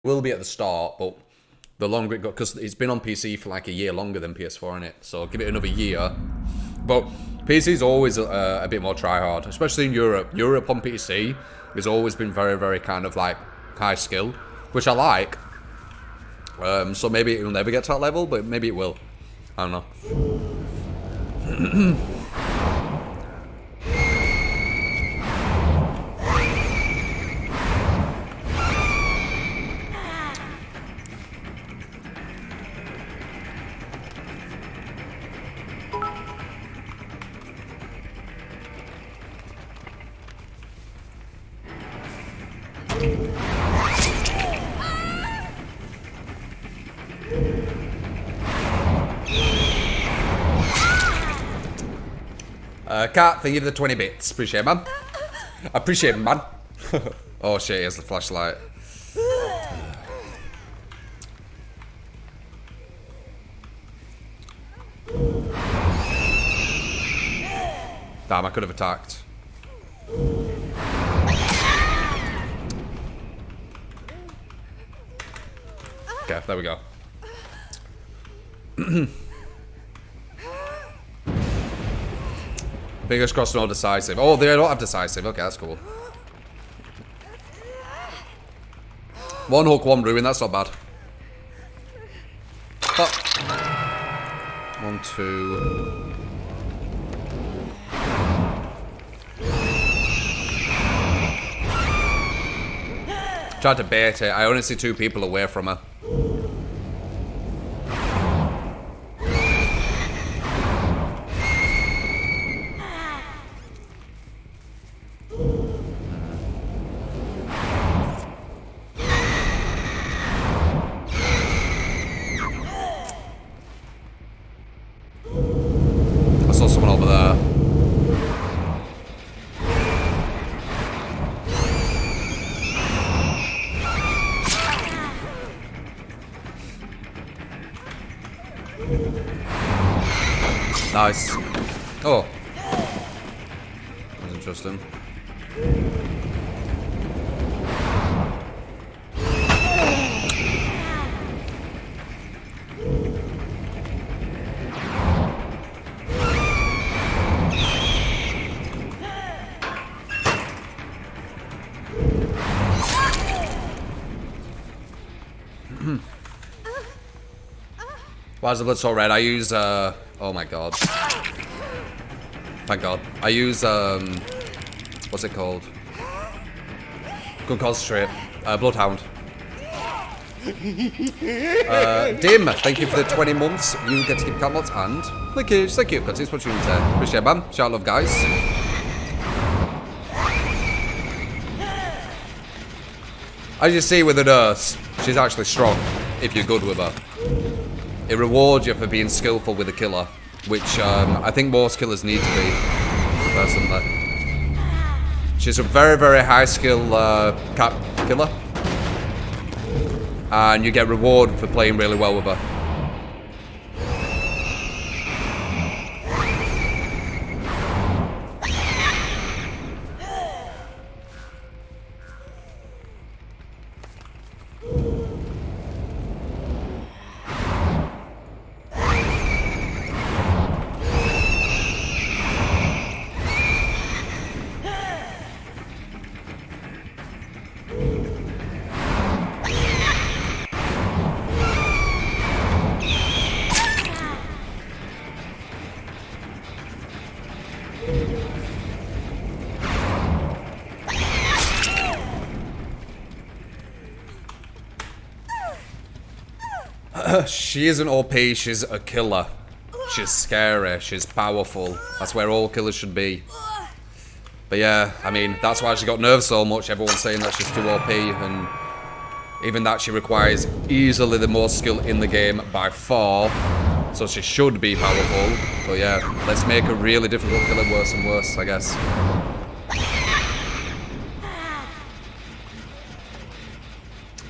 will be at the start, but the longer it goes, because it's been on PC for like a year longer than PS4 in it, so give it another year. But PC's always a bit more try-hard, especially in Europe. Europe on PC has always been very, very kind of like high skill, which I like. So maybe it will never get to that level, but maybe it will. I don't know. Cat, thank you for the 20 bits. Appreciate it, man. Appreciate it, man. Oh shit, here's the flashlight. Damn, I could have attacked. Okay, there we go. Fingers crossed, no decisive. Oh, they don't have decisive. Okay, that's cool. One hook, one ruin. That's not bad. Oh. 1, 2. Tried to bait it. I only see 2 people away from her. Nice. Oh. That was interesting. Why is the blood so red? I use, oh my god. Thank god. I use, what's it called? Good concentrate. Bloodhound. Dim, thank you for the 20 months. You get to keep cat mods and thank you, continue watching today. Appreciate it, man. Shout love, guys. As you see with the nurse, she's actually strong if you're good with her. It rewards you for being skillful with a killer, which I think most killers need to be, personally. She's a very, very high skill cat killer, and you get rewarded for playing really well with her. She isn't OP, she's a killer. She's scary, she's powerful. That's where all killers should be. But yeah, I mean, that's why she got nerfed so much. Everyone's saying that she's too OP, and even that she requires easily the most skill in the game by far. So she should be powerful. But yeah, let's make a really difficult killer worse and worse, I guess.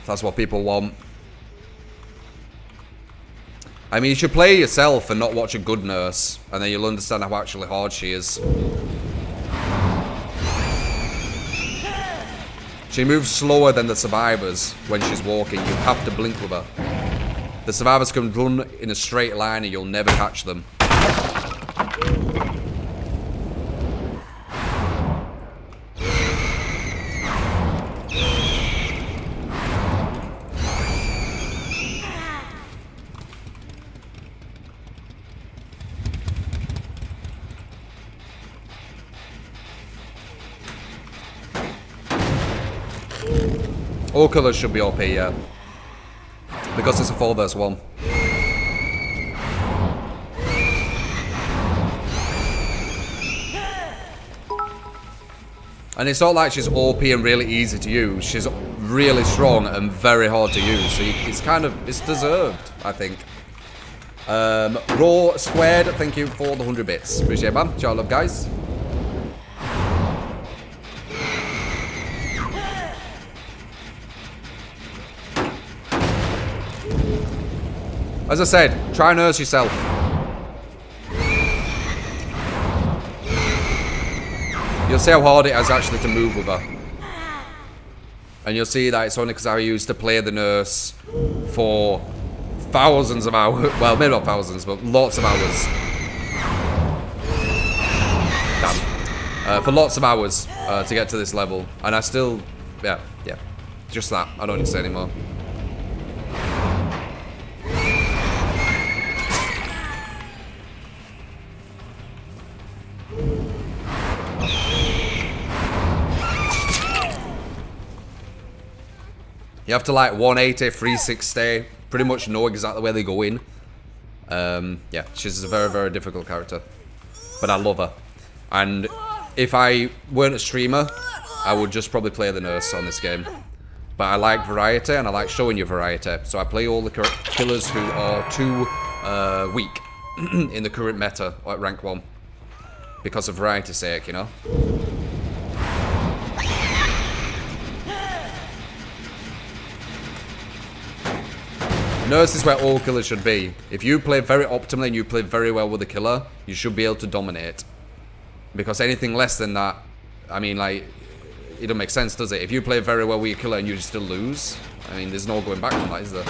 That's what people want. I mean, you should play yourself and not watch a good nurse, and then you'll understand how actually hard she is. She moves slower than the survivors when she's walking. You have to blink with her. The survivors can run in a straight line and you'll never catch them. All colours should be OP, yeah. Because it's a 4 vs 1. And it's not like she's OP and really easy to use. She's really strong and very hard to use. So it's kind of, it's deserved, I think. Raw Squared, thank you for the 100 bits. Appreciate it, man. Ciao, love, guys. As I said, try and nurse yourself. You'll see how hard it is actually to move with her. And you'll see that it's only because I used to play the nurse for thousands of hours. Well, maybe not thousands, but lots of hours. Damn. For lots of hours to get to this level. And I still, yeah. Just that. I don't need to say anymore. You have to like 180, 360, pretty much know exactly where they go in. Yeah, she's a very, very difficult character. But I love her. And if I weren't a streamer, I would just probably play the nurse on this game. But I like variety and I like showing you variety. So I play all the killers who are too weak in the current meta at rank 1. Because of variety's sake, you know? Nurse is where all killers should be. If you play very optimally and you play very well with a killer, you should be able to dominate. Because anything less than that, I mean, like, it don't make sense, does it? If you play very well with your killer and you still lose, I mean, there's no going back from that, is there?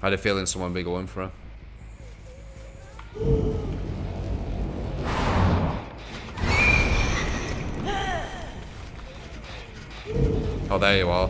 I had a feeling someone would be going for her. Oh, there you are.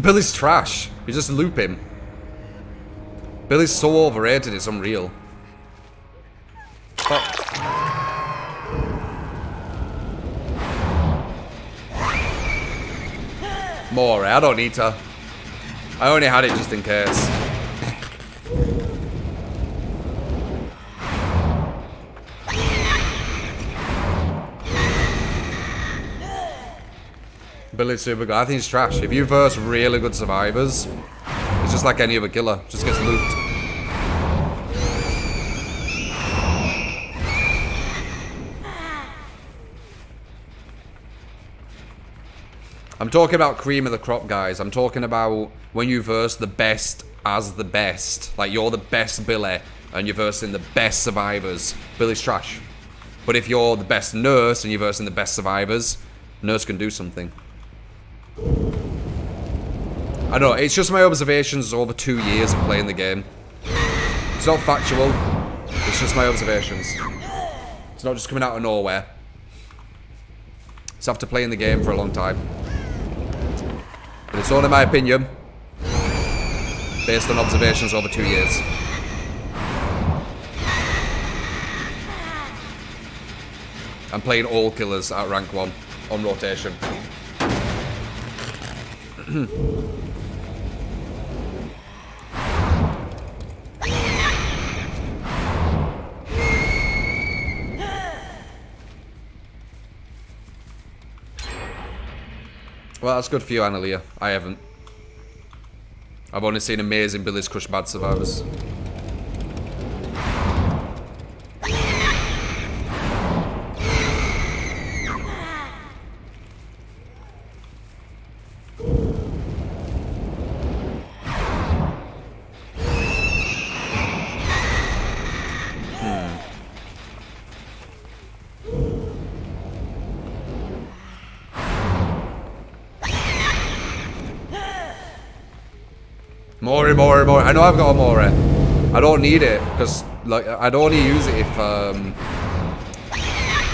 Billy's trash. You just loop him. Billy's so overrated, it's unreal. Fuck. More, I don't need to. I only had it just in case. Billy's super good. I think he's trash. If you verse really good survivors, it's just like any other killer. Just gets looped. I'm talking about cream of the crop, guys. I'm talking about when you verse the best as the best. Like, you're the best Billy, and you're versing the best survivors. Billy's trash. But if you're the best nurse, and you're versing the best survivors, nurse can do something. I don't know, it's just my observations over 2 years of playing the game. It's not factual, it's just my observations. It's not just coming out of nowhere. It's after playing the game for a long time. But it's only my opinion, based on observations over 2 years. I'm playing all killers at rank 1 on rotation. Well, that's good for you, Analia. I haven't. I've only seen amazing Billy's Crush Bad Survivors. Mori. I know I've got a Mori. I don't need it, because like I'd only use it if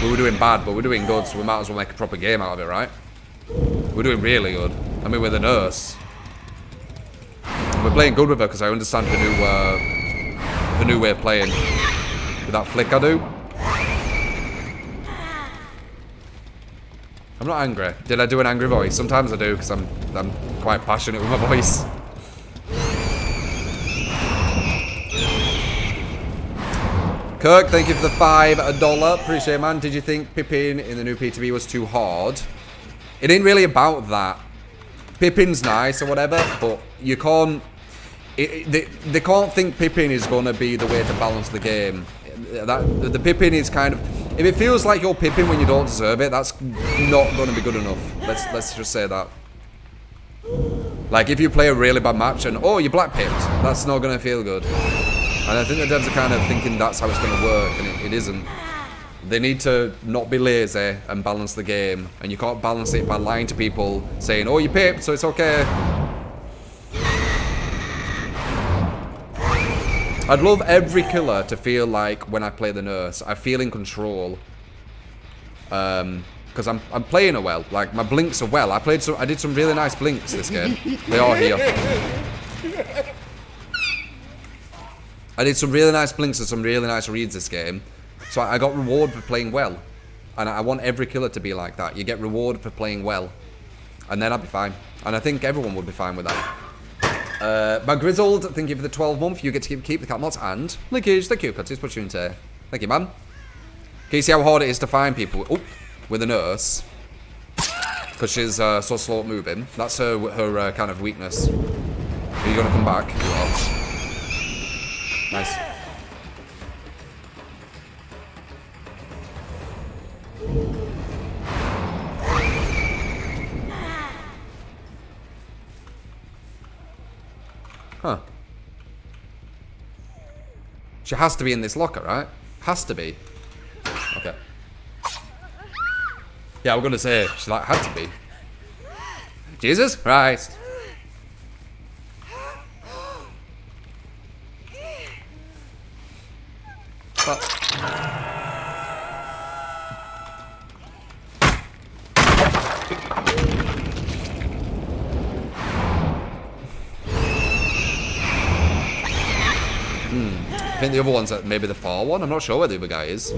we were doing bad, but we're doing good, so we might as well make a proper game out of it, right? We're doing really good. I mean, we're the nurse. We're playing good with her, because I understand the new way of playing. With that flick I do. I'm not angry. Did I do an angry voice? Sometimes I do, because I'm quite passionate with my voice. Kirk, thank you for the $5. Appreciate it, man. Did you think Pippin in the new PTB was too hard? It ain't really about that. Pippin's nice or whatever, but you can't... They can't think Pippin is going to be the way to balance the game. The Pippin is kind of... If it feels like you're Pippin when you don't deserve it, that's not going to be good enough. Let's just say that. Like, if you play a really bad match and, oh, you're black pipped, that's not going to feel good. And I think the devs are kind of thinking that's how it's going to work, and it isn't. They need to not be lazy and balance the game. And you can't balance it by lying to people, saying, oh, you pipped, so it's okay. I'd love every killer to feel like when I play the nurse, I feel in control. Because I'm playing her well. Like, my blinks are well. I did some really nice blinks this game. They are here. I did some really nice blinks and some really nice reads this game. So I got rewarded for playing well. And I want every killer to be like that. You get rewarded for playing well. And then I'll be fine. And I think everyone would be fine with that. My Grizzled, thank you for the 12-month. You get to keep the cat mods and Linkage, the cute cuties, put you into. Thank you, man. Can you see how hard it is to find people with a nurse? Because she's so slow at moving. That's her kind of weakness. Are you going to come back? You are. Nice. Huh. She has to be in this locker, right? Has to be. Okay. Yeah, I'm gonna say she like had to be. Jesus Christ. But I think the other one's maybe the far one. I'm not sure where the other guy is.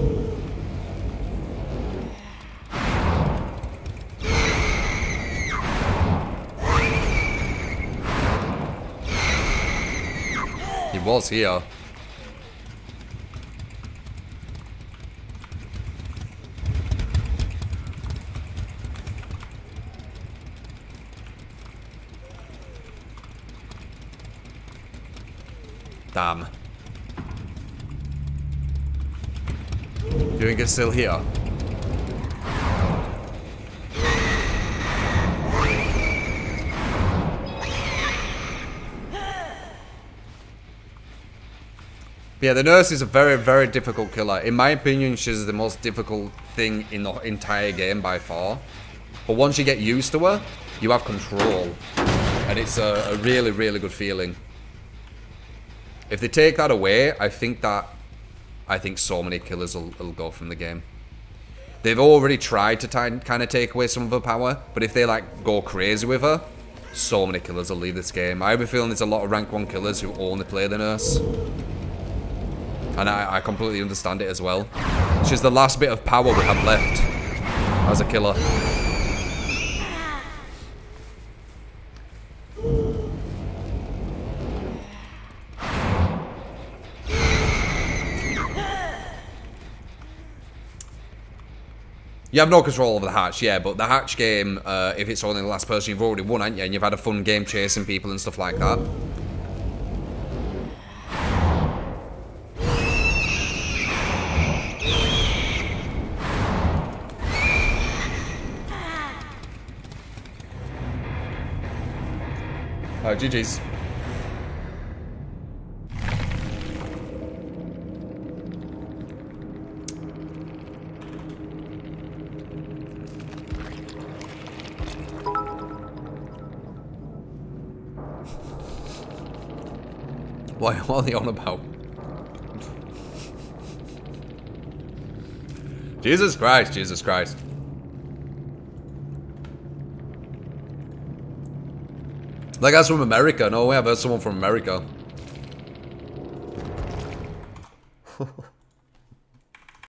He was here. Damn. Do you think it's still here? Yeah, the nurse is a very, very difficult killer. In my opinion, she's the most difficult thing in the entire game by far. But once you get used to her, you have control. And it's a really, really good feeling. If they take that away, I think so many killers will go from the game. They've already tried to kind of take away some of her power, but if they like go crazy with her, so many killers will leave this game. I have a feeling there's a lot of rank 1 killers who only play the nurse. And I completely understand it as well. She's the last bit of power we have left as a killer. You have no control over the hatch, yeah, but the hatch game, if it's only the last person, you've already won, haven't you? And you've had a fun game chasing people and stuff like that. GG's. What are they on about? Jesus Christ, Jesus Christ. That guy's from America. No way, I've heard someone from America.